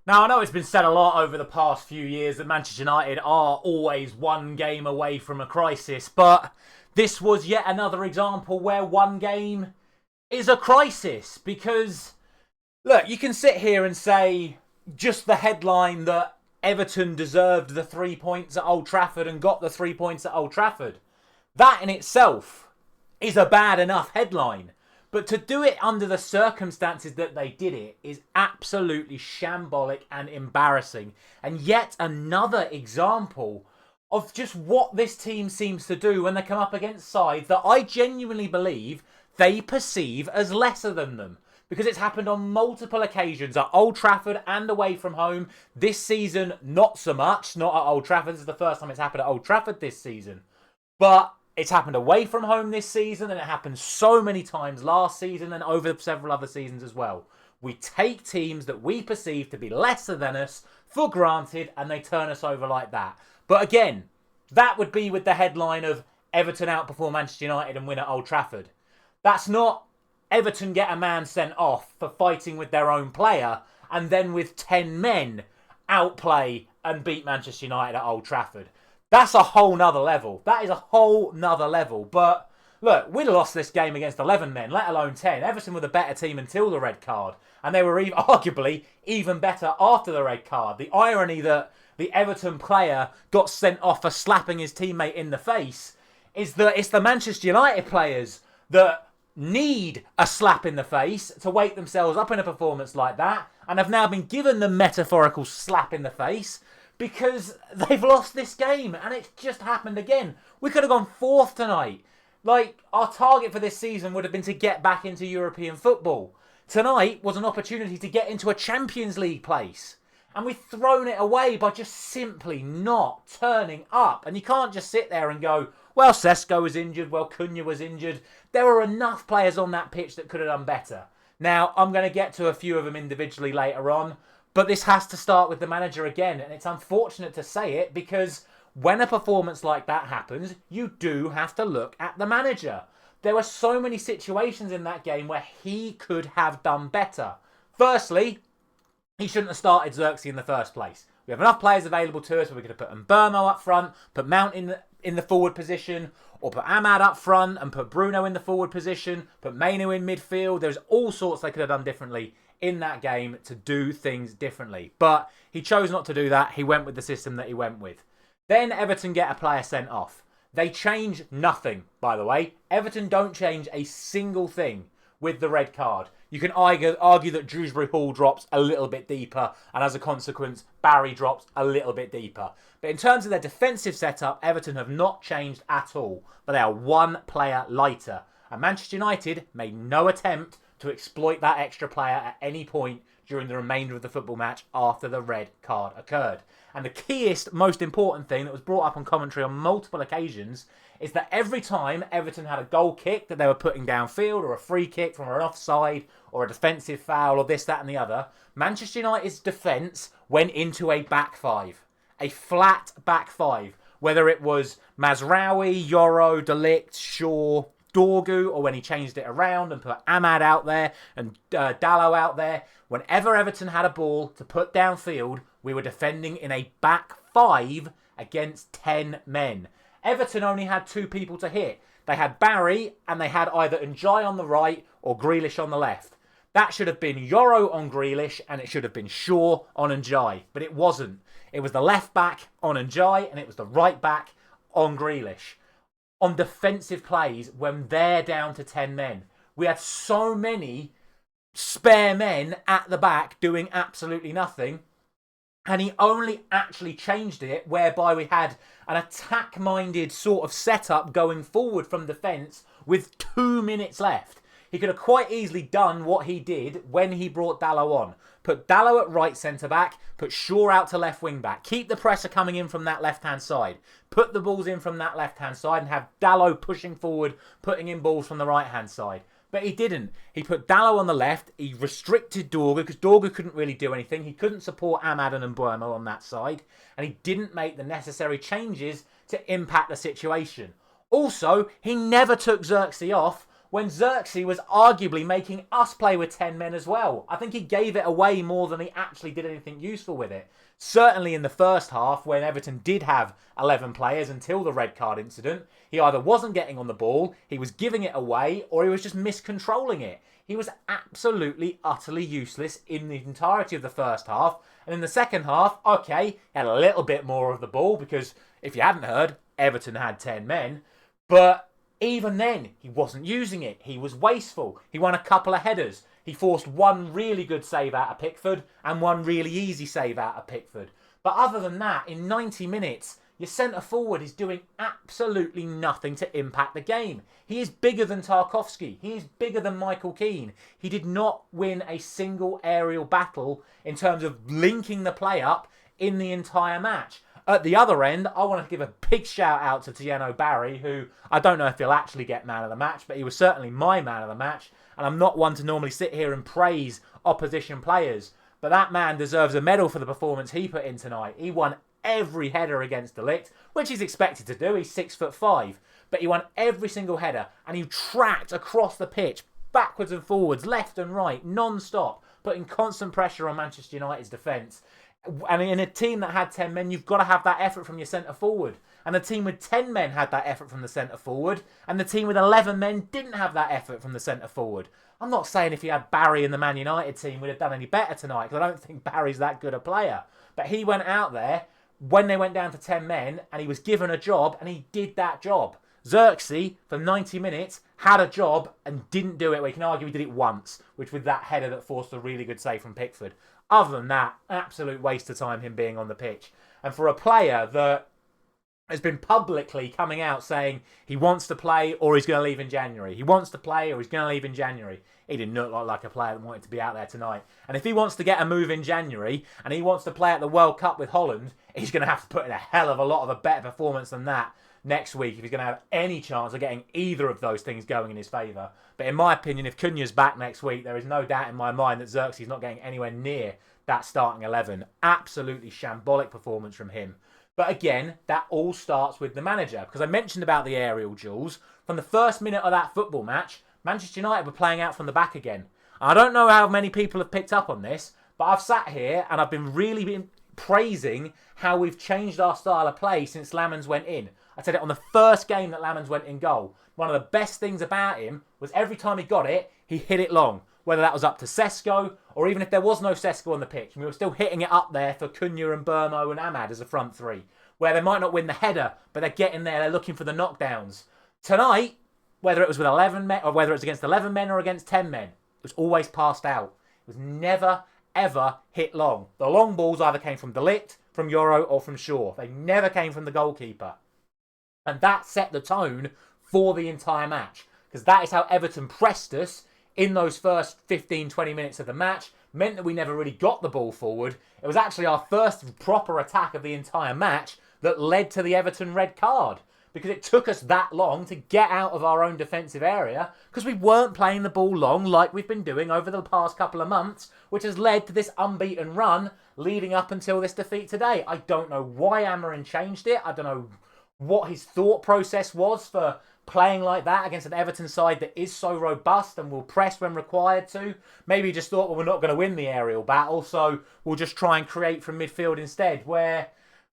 Now, I know it's been said a lot over the past few years that Manchester United are always one game away from a crisis, but this was yet another example where one game is a crisis. Because, look, you can sit here and say just the headline that Everton deserved the 3 points at Old Trafford and got the 3 points at Old Trafford. That in itself is a bad enough headline. But to do it under the circumstances that they did it is absolutely shambolic and embarrassing. And yet another example of just what this team seems to do when they come up against sides that I genuinely believe they perceive as lesser than them. Because it's happened on multiple occasions at Old Trafford and away from home. This season, not so much. Not at Old Trafford. This is the first time it's happened at Old Trafford this season. But it's happened away from home this season, and it happened so many times last season and over several other seasons as well. We take teams that we perceive to be lesser than us for granted, and they turn us over like that. But again, that would be with the headline of Everton outperform Manchester United and win at Old Trafford. That's not Everton get a man sent off for fighting with their own player, and then with 10 men outplay and beat Manchester United at Old Trafford. That's a whole nother level. That is a whole nother level. But look, we'd lost this game against 11 men, let alone 10. Everton were the better team until the red card. And they were arguably even better after the red card. The irony that the Everton player got sent off for slapping his teammate in the face is that it's the Manchester United players that need a slap in the face to wake themselves up in a performance like that, and have now been given the metaphorical slap in the face because they've lost this game, and it's just happened again. We could have gone fourth tonight. Like, our target for this season would have been to get back into European football. Tonight was an opportunity to get into a Champions League place. And we've thrown it away by just simply not turning up. And you can't just sit there and go, well, Sesko was injured, well, Cunha was injured. There were enough players on that pitch that could have done better. Now, I'm going to get to a few of them individually later on. But this has to start with the manager again, and it's unfortunate to say it because when a performance like that happens, you do have to look at the manager. There were so many situations in that game where he could have done better. Firstly, he shouldn't have started Xerxes in the first place. We have enough players available to us where we could have put Mbermo up front, put Mount in the forward position, or put Ahmad up front and put Bruno in the forward position, put Mainu in midfield. There's all sorts they could have done differently in that game to do things differently. But he chose not to do that. He went with the system that he went with. Then Everton get a player sent off. They change nothing, by the way. Everton don't change a single thing with the red card. You can argue that Dewsbury Hall drops a little bit deeper, and as a consequence, Barry drops a little bit deeper. But in terms of their defensive setup, Everton have not changed at all. But they are one player lighter. And Manchester United made no attempt to exploit that extra player at any point during the remainder of the football match after the red card occurred. And the keyest, most important thing that was brought up on commentary on multiple occasions is that every time Everton had a goal kick that they were putting downfield, or a free kick from an offside, or a defensive foul, or this, that and the other, Manchester United's defence went into a back five. A flat back five. Whether it was Mazraoui, Yoro, De Ligt, Shaw, Dorgu, or when he changed it around and put Ahmad out there and Dalot out there. Whenever Everton had a ball to put downfield, we were defending in a back five against 10 men. Everton only had 2 people to hit. They had Barry and they had either Njai on the right or Grealish on the left. That should have been Yoro on Grealish and it should have been Shaw on Njai. But it wasn't. It was the left back on Njai and it was the right back on Grealish. On defensive plays when they're down to 10 men. We had so many spare men at the back doing absolutely nothing. And he only actually changed it whereby we had an attack-minded sort of setup going forward from defence with 2 minutes left. He could have quite easily done what he did when he brought Dalot on. Put Dalot at right centre-back, put Shaw out to left wing-back. Keep the pressure coming in from that left-hand side. Put the balls in from that left-hand side and have Dalot pushing forward, putting in balls from the right-hand side. But he didn't. He put Dalot on the left. He restricted Dorgu because Dorgu couldn't really do anything. He couldn't support Ahmad and Mbermo on that side. And he didn't make the necessary changes to impact the situation. Also, he never took Xerxes off when Xerxes was arguably making us play with 10 men as well. I think he gave it away more than he actually did anything useful with it. Certainly in the first half, when Everton did have 11 players until the red card incident, he either wasn't getting on the ball, he was giving it away, or he was just miscontrolling it. He was absolutely, utterly useless in the entirety of the first half. And in the second half, okay, he had a little bit more of the ball because, if you hadn't heard, Everton had 10 men. But even then, he wasn't using it. He was wasteful. He won a couple of headers. He forced one really good save out of Pickford and one really easy save out of Pickford. But other than that, in 90 minutes, your centre-forward is doing absolutely nothing to impact the game. He is bigger than Tarkowski. He is bigger than Michael Keane. He did not win a single aerial battle in terms of linking the play up in the entire match. At the other end, I want to give a big shout out to Tieno Barry, who I don't know if he'll actually get man of the match, but he was certainly my man of the match. And I'm not one to normally sit here and praise opposition players, but that man deserves a medal for the performance he put in tonight. He won every header against De Ligt, which he's expected to do. He's 6'5", but he won every single header, and he tracked across the pitch, backwards and forwards, left and right, non-stop, putting constant pressure on Manchester United's defence. And in a team that had 10 men, you've got to have that effort from your centre-forward. And the team with 10 men had that effort from the centre-forward. And the team with 11 men didn't have that effort from the centre-forward. I'm not saying if he had Barry in the Man United team, we'd have done any better tonight, because I don't think Barry's that good a player. But he went out there when they went down to 10 men, and he was given a job, and he did that job. Xerxes, for 90 minutes, had a job and didn't do it. We can argue he did it once, which with that header that forced a really good save from Pickford. Other than that, absolute waste of time him being on the pitch. And for a player that has been publicly coming out saying he wants to play or he's going to leave in January. He wants to play or he's going to leave in January. He didn't look like a player that wanted to be out there tonight. And if he wants to get a move in January and he wants to play at the World Cup with Holland, he's going to have to put in a hell of a lot of a better performance than that next week if he's going to have any chance of getting either of those things going in his favour. But in my opinion, if Cunha's back next week, there is no doubt in my mind that Xerxes is not getting anywhere near that starting 11. Absolutely shambolic performance from him. But again, that all starts with the manager. Because I mentioned about the aerial duels. From the first minute of that football match, Manchester United were playing out from the back again. I don't know how many people have picked up on this, but I've sat here and I've been really praising how we've changed our style of play since Lamens went in. I said it on the first game that Lamens went in goal. One of the best things about him was every time he got it, he hit it long. Whether that was up to Sesko, or even if there was no Sesko on the pitch, and we were still hitting it up there for Cunha and Burmo and Ahmad as a front three, where they might not win the header, but they're getting there, they're looking for the knockdowns. Tonight, whether it was with 11 men, or whether it was against 11 men or against 10 men, it was always passed out. It was never, ever hit long. The long balls either came from De Ligt, from Yoro, or from Shaw. They never came from the goalkeeper. And that set the tone for the entire match. Because that is how Everton pressed us in those first 15-20 minutes of the match. Meant that we never really got the ball forward. It was actually our first proper attack of the entire match that led to the Everton red card. Because it took us that long to get out of our own defensive area. Because we weren't playing the ball long like we've been doing over the past couple of months. Which has led to this unbeaten run leading up until this defeat today. I don't know why Amarin changed it. I don't know what his thought process was for playing like that against an Everton side that is so robust and will press when required to. Maybe he just thought, well, we're not going to win the aerial battle, so we'll just try and create from midfield instead, where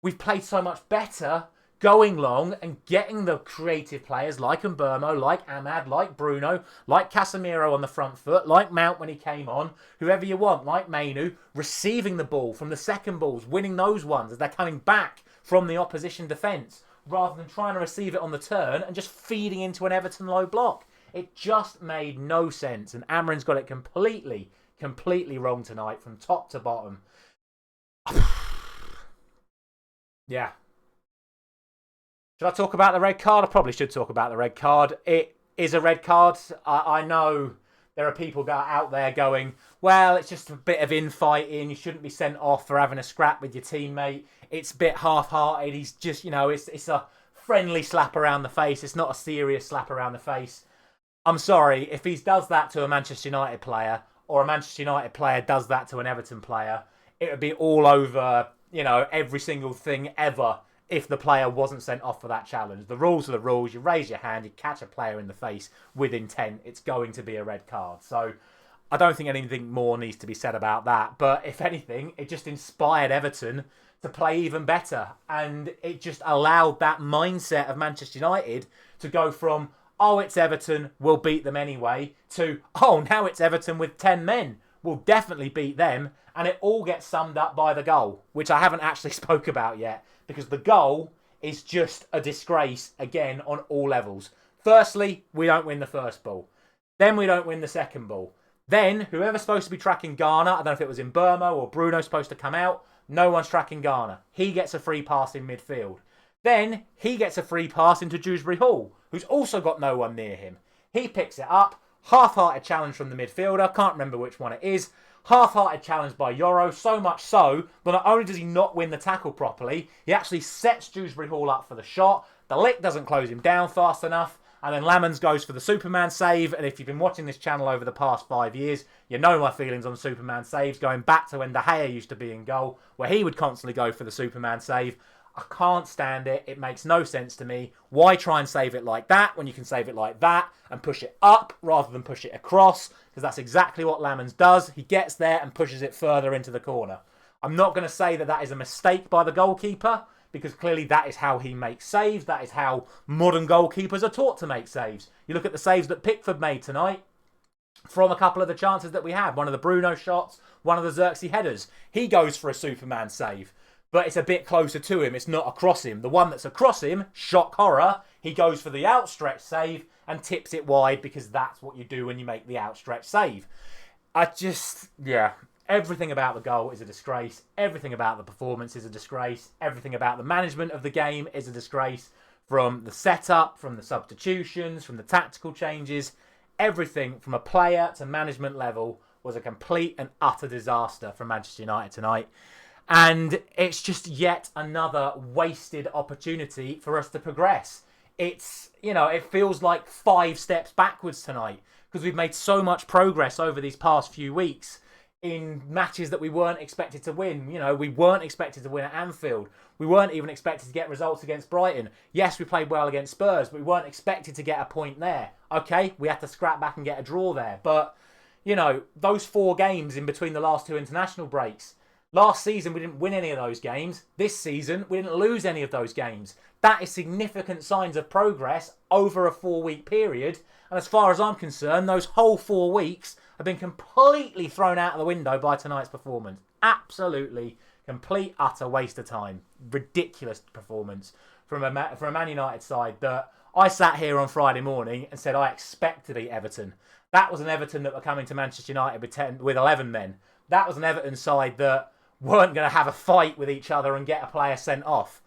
we've played so much better going long and getting the creative players like Mbermo, like Ahmad, like Bruno, like Casemiro on the front foot, like Mount when he came on, whoever you want, like Mainu, receiving the ball from the second balls, winning those ones as they're coming back from the opposition defence, rather than trying to receive it on the turn and just feeding into an Everton low block. It just made no sense, and Amarin's got it completely wrong tonight from top to bottom. Yeah. Should I talk about the red card? I probably should talk about the red card. It is a red card. I know there are people out there going, well, it's just a bit of infighting. You shouldn't be sent off for having a scrap with your teammate. It's a bit half-hearted. He's just, it's a friendly slap around the face. It's not a serious slap around the face. I'm sorry, if he does that to a Manchester United player, or a Manchester United player does that to an Everton player, it would be all over, every single thing ever if the player wasn't sent off for that challenge. The rules are the rules. You raise your hand, you catch a player in the face with intent, it's going to be a red card. So I don't think anything more needs to be said about that. But if anything, it just inspired Everton to play even better. And it just allowed that mindset of Manchester United to go from, oh, it's Everton, we'll beat them anyway, to, oh, now it's Everton with 10 men, we'll definitely beat them. And it all gets summed up by the goal, which I haven't actually spoke about yet, because the goal is just a disgrace, again, on all levels. Firstly, we don't win the first ball. Then we don't win the second ball. Then, whoever's supposed to be tracking Garner, I don't know if it was in Burma or Bruno supposed to come out, no one's tracking Garner. He gets a free pass in midfield. Then, he gets a free pass into Dewsbury Hall, who's also got no one near him. He picks it up, half-hearted challenge from the midfielder, can't remember which one it is, half-hearted challenge by Yoro, so much so that not only does he not win the tackle properly, he actually sets Dewsbury Hall up for the shot, the lick doesn't close him down fast enough, and then Lamans goes for the Superman save. And if you've been watching this channel over the past 5 years, you know my feelings on Superman saves, going back to when De Gea used to be in goal, where he would constantly go for the Superman save. I can't stand it. It makes no sense to me. Why try and save it like that when you can save it like that and push it up rather than push it across? Because that's exactly what Lamans does. He gets there and pushes it further into the corner. I'm not going to say that that is a mistake by the goalkeeper, because clearly that is how he makes saves. That is how modern goalkeepers are taught to make saves. You look at the saves that Pickford made tonight from a couple of the chances that we had. One of the Bruno shots, one of the Xerxes headers. He goes for a Superman save, but it's a bit closer to him. It's not across him. The one that's across him, shock horror, he goes for the outstretched save and tips it wide, because that's what you do when you make the outstretched save. Everything about the goal is a disgrace. Everything about the performance is a disgrace. Everything about the management of the game is a disgrace. From the setup, from the substitutions, from the tactical changes, everything from a player to management level was a complete and utter disaster from Manchester United tonight. And it's just yet another wasted opportunity for us to progress. It feels like 5 steps backwards tonight, because we've made so much progress over these past few weeks in matches that we weren't expected to win. We weren't expected to win at Anfield. We weren't even expected to get results against Brighton. Yes, we played well against Spurs, but we weren't expected to get a point there. Okay, we had to scrap back and get a draw there. But, those 4 games in between the last 2 international breaks, last season we didn't win any of those games. This season we didn't lose any of those games. That is significant signs of progress over a 4-week period. And as far as I'm concerned, those whole 4 weeks have been completely thrown out of the window by tonight's performance. Absolutely complete, utter waste of time. Ridiculous performance from a Man United side that I sat here on Friday morning and said I expect to beat Everton. That was an Everton that were coming to Manchester United with 11 men. That was an Everton side that weren't going to have a fight with each other and get a player sent off.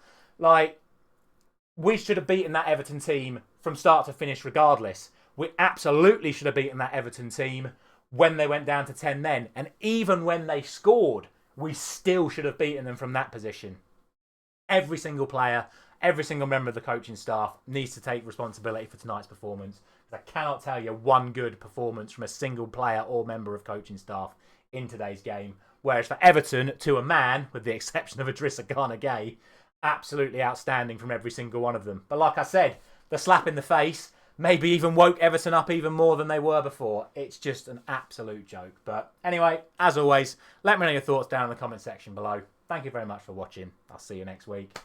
We should have beaten that Everton team from start to finish regardless. We absolutely should have beaten that Everton team when they went down to 10 men. And even when they scored, we still should have beaten them from that position. Every single player, every single member of the coaching staff needs to take responsibility for tonight's performance. I cannot tell you one good performance from a single player or member of coaching staff in today's game. Whereas for Everton, to a man, with the exception of Idrissa Gana Gueye, absolutely outstanding from every single one of them. But like I said, the slap in the face maybe even woke Everton up even more than they were before. It's just an absolute joke. But anyway, as always, let me know your thoughts down in the comment section below. Thank you very much for watching. I'll see you next week.